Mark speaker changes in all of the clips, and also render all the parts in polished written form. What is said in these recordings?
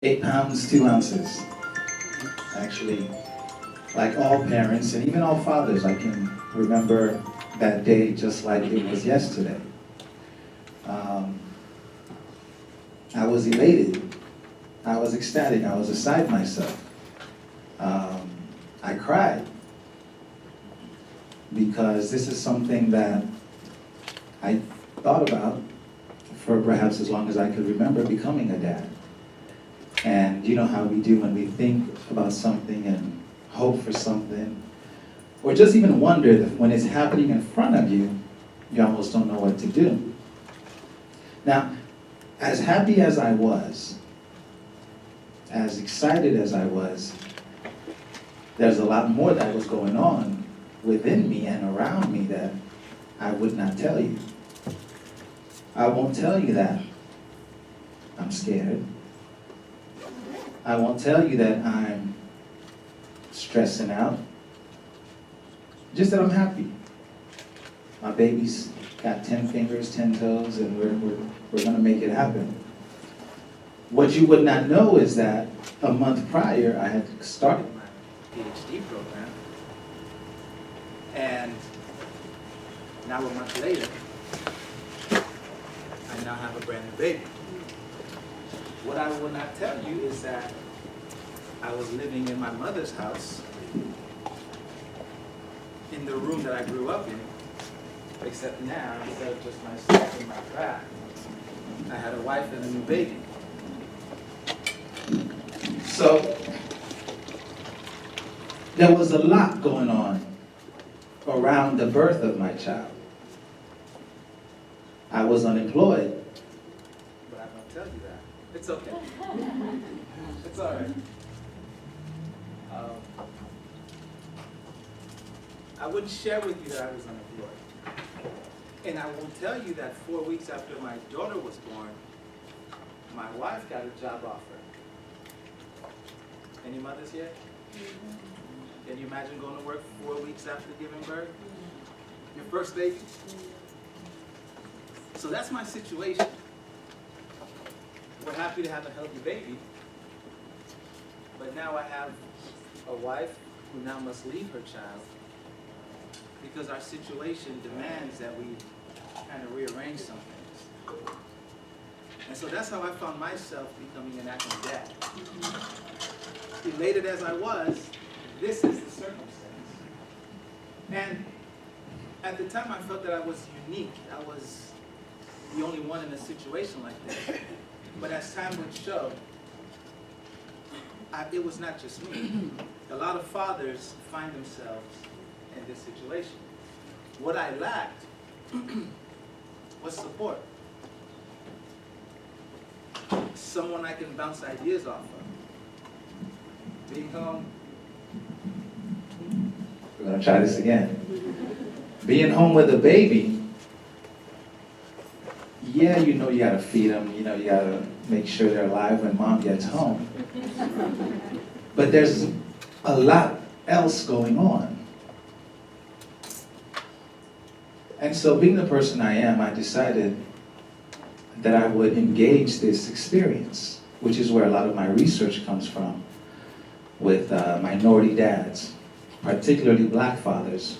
Speaker 1: 8 pounds, 2 ounces. Actually, like all parents and even all fathers, I can remember that day just like it was yesterday. Um, I was elated. I was ecstatic. I was beside myself. I cried because this is something that I thought about for perhaps as long as I could remember becoming a dad. And you know how we do when we think about something and hope for something, or just even wonder that when it's happening in front of you, you almost don't know what to do. Now, as happy as I was, as excited as I was, there's a lot more that was going on within me and around me that I would not tell you. I won't tell you that I'm scared. I won't tell you that I'm stressing out. Just that I'm happy. My baby's got 10 fingers, 10 toes, and we're gonna make it happen. What you would not know is that a month prior, I had started my PhD program, and now a month later, I now have a brand new baby. What I will not tell you is that I was living in my mother's house, in the room that I grew up in, except now, instead of just myself and my craft, I had a wife and a new baby. So, there was a lot going on around the birth of my child. I was unemployed, but I don't tell you that. It's okay. It's all right. I wouldn't share with you that I was unemployed. And I won't tell you that 4 weeks after my daughter was born, my wife got a job offer. Any mothers here? Can you imagine going to work 4 weeks after giving birth? Your first baby? So that's my situation. We're happy to have a healthy baby, but now I have a wife who now must leave her child because our situation demands that we kind of rearrange some things. And so that's how I found myself becoming an active dad. Elated as I was, this is the circumstance. And at the time I felt that I was unique. I was the only one in a situation like this. But as time would show, it was not just me. A lot of fathers find themselves in this situation. What I lacked was support. Someone I can bounce ideas off of. Being home. We're going to try this again. Being home with a baby, yeah, you know you got to feed them, you know you got to make sure they're alive when mom gets home. But there's a lot else going on. And so being the person I am, I decided that I would engage this experience, which is where a lot of my research comes from, with minority dads, particularly black fathers,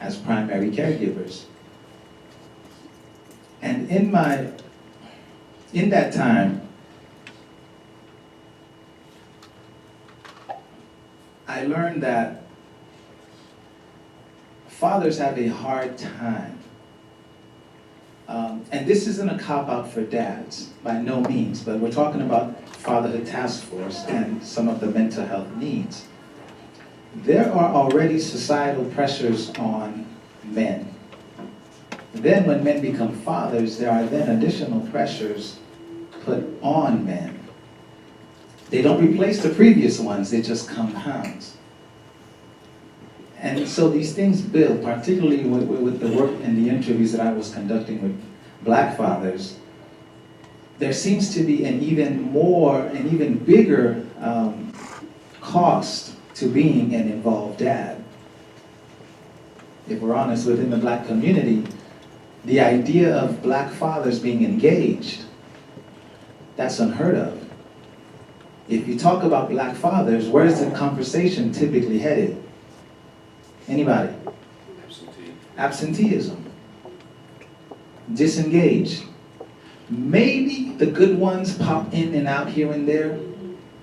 Speaker 1: as primary caregivers. And in that time, I learned that fathers have a hard time. And this isn't a cop-out for dads, by no means, but we're talking about Fatherhood Task Force and some of the mental health needs. There are already societal pressures on men. Then when men become fathers, there are then additional pressures put on men. They don't replace the previous ones, they just compound. And so these things build, particularly with the work and the interviews that I was conducting with black fathers. There seems to be an even bigger cost to being an involved dad. If we're honest, within the black community, the idea of black fathers being engaged, that's unheard of. If you talk about black fathers, where's the conversation typically headed? Anybody? Absenteeism. Disengaged. Maybe the good ones pop in and out here and there,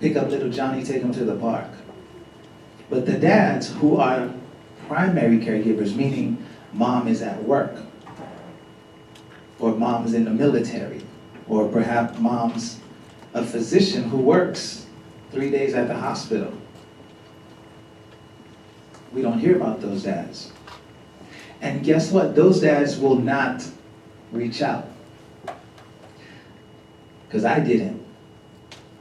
Speaker 1: pick up little Johnny, take him to the park. But the dads who are primary caregivers, meaning mom is at work, or mom's in the military, or perhaps mom's a physician who works 3 days at the hospital. We don't hear about those dads. And guess what? Those dads will not reach out. Because I didn't.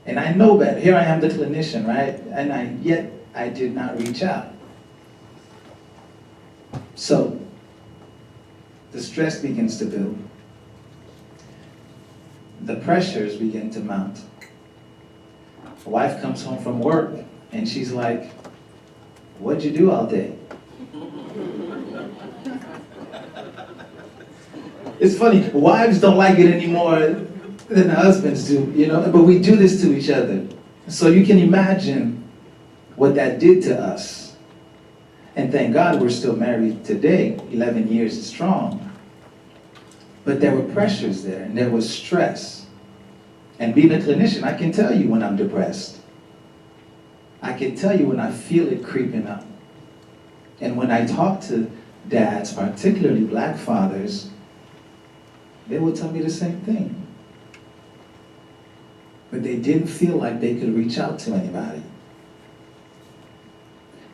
Speaker 1: And I know better. Here I am, the clinician, right? And yet I did not reach out. So the stress begins to build. The pressures begin to mount. A wife comes home from work and she's like, "What'd you do all day?" It's funny, wives don't like it anymore than the husbands do, you know, but we do this to each other. So you can imagine what that did to us. And thank God we're still married today, 11 years strong. But there were pressures there, and there was stress. And being a clinician, I can tell you when I'm depressed. I can tell you when I feel it creeping up. And when I talk to dads, particularly black fathers, they will tell me the same thing. But they didn't feel like they could reach out to anybody.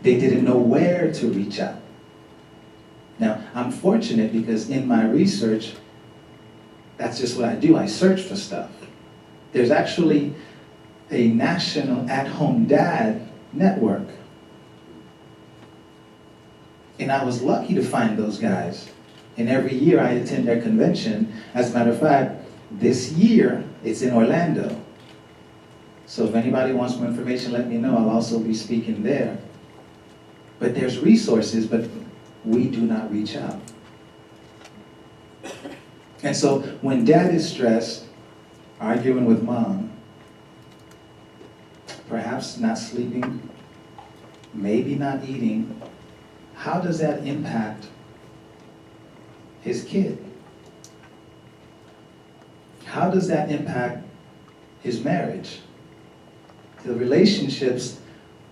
Speaker 1: They didn't know where to reach out. Now, I'm fortunate because in my research, that's just what I do. I search for stuff. There's actually a national at-home dad network. And I was lucky to find those guys. And every year I attend their convention. As a matter of fact, this year it's in Orlando. So if anybody wants more information, let me know. I'll also be speaking there. But there's resources, but we do not reach out. And so when dad is stressed, arguing with mom, perhaps not sleeping, maybe not eating, how does that impact his kid? How does that impact his marriage? The relationships,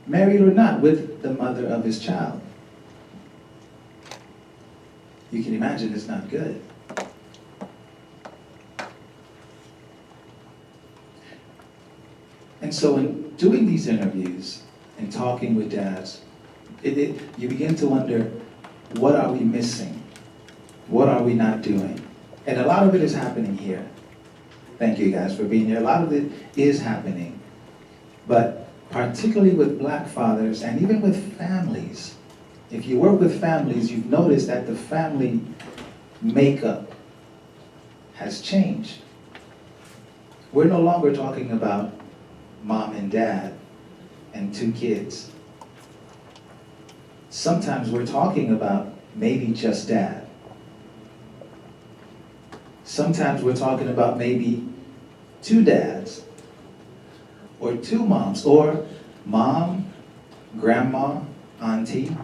Speaker 1: married or not, with the mother of his child. You can imagine it's not good. And so in doing these interviews and talking with dads, you begin to wonder, what are we missing? What are we not doing? And a lot of it is happening here. Thank you guys for being here. A lot of it is happening. But particularly with black fathers and even with families, if you work with families, you've noticed that the family makeup has changed. We're no longer talking about mom and dad and 2 kids. Sometimes we're talking about maybe just dad. Sometimes we're talking about maybe 2 dads, or 2 moms, or mom, grandma, auntie,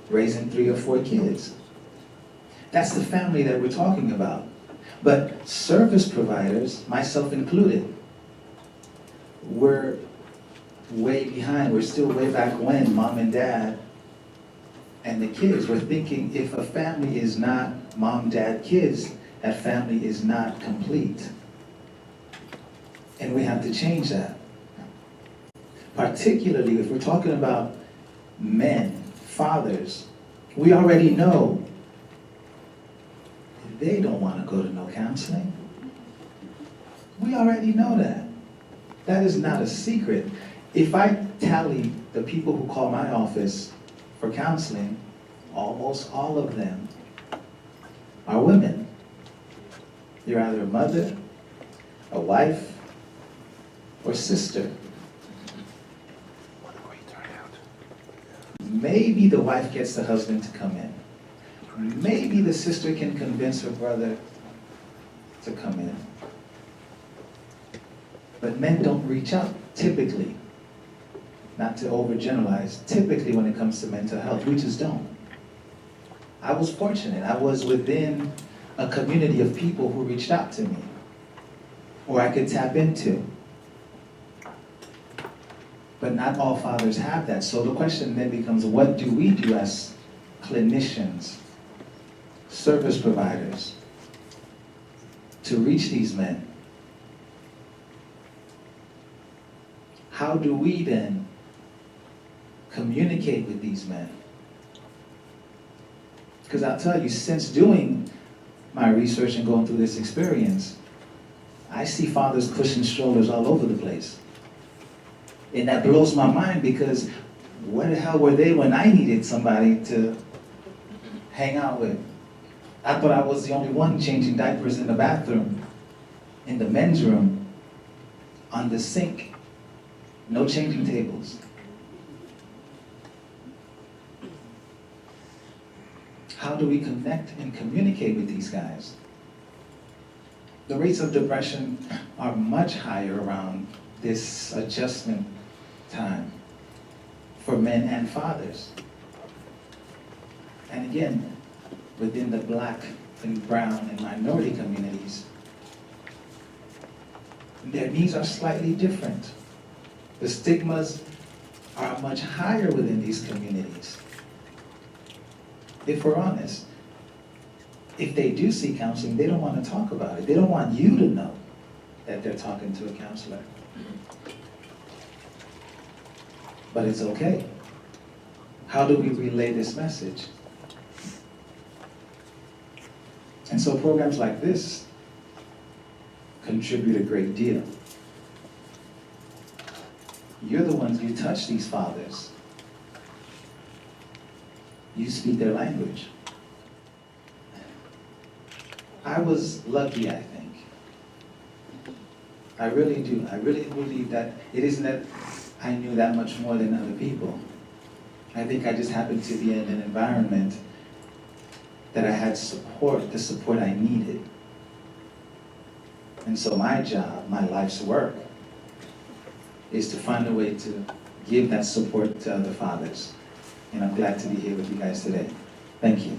Speaker 1: raising 3 or 4 kids. That's the family that we're talking about. But service providers, myself included, we're way behind. We're still way back when mom and dad and the kids. We're thinking if a family is not mom, dad, kids, that family is not complete. And we have to change that. Particularly if we're talking about men, fathers, we already know they don't want to go to no counseling. We already know that. That is not a secret. If I tally the people who call my office for counseling, almost all of them are women. You're either a mother, a wife, or sister.
Speaker 2: What a great turnout.
Speaker 1: Maybe the wife gets the husband to come in. Maybe the sister can convince her brother to come in. But men don't reach out, typically. Not to overgeneralize, typically when it comes to mental health, we just don't. I was fortunate. I was within a community of people who reached out to me, or I could tap into. But not all fathers have that. So the question then becomes, what do we do as clinicians, service providers, to reach these men? How do we then communicate with these men? Because I'll tell you, since doing my research and going through this experience, I see fathers pushing strollers all over the place. And that blows my mind, because where the hell were they when I needed somebody to hang out with? I thought I was the only one changing diapers in the bathroom, in the men's room, on the sink. No changing tables. How do we connect and communicate with these guys? The rates of depression are much higher around this adjustment time for men and fathers. And again, within the Black and brown and minority communities, their needs are slightly different. The stigmas are much higher within these communities. If we're honest, if they do see counseling, they don't want to talk about it. They don't want you to know that they're talking to a counselor. But it's okay. How do we relay this message? And so programs like this contribute a great deal. You're the ones, you touch these fathers. You speak their language. I was lucky, I think. I really do. I really believe that it isn't that I knew that much more than other people. I think I just happened to be in an environment that I had support, the support I needed. And so my job, my life's work, is to find a way to give that support to other fathers. And I'm glad to be here with you guys today. Thank you.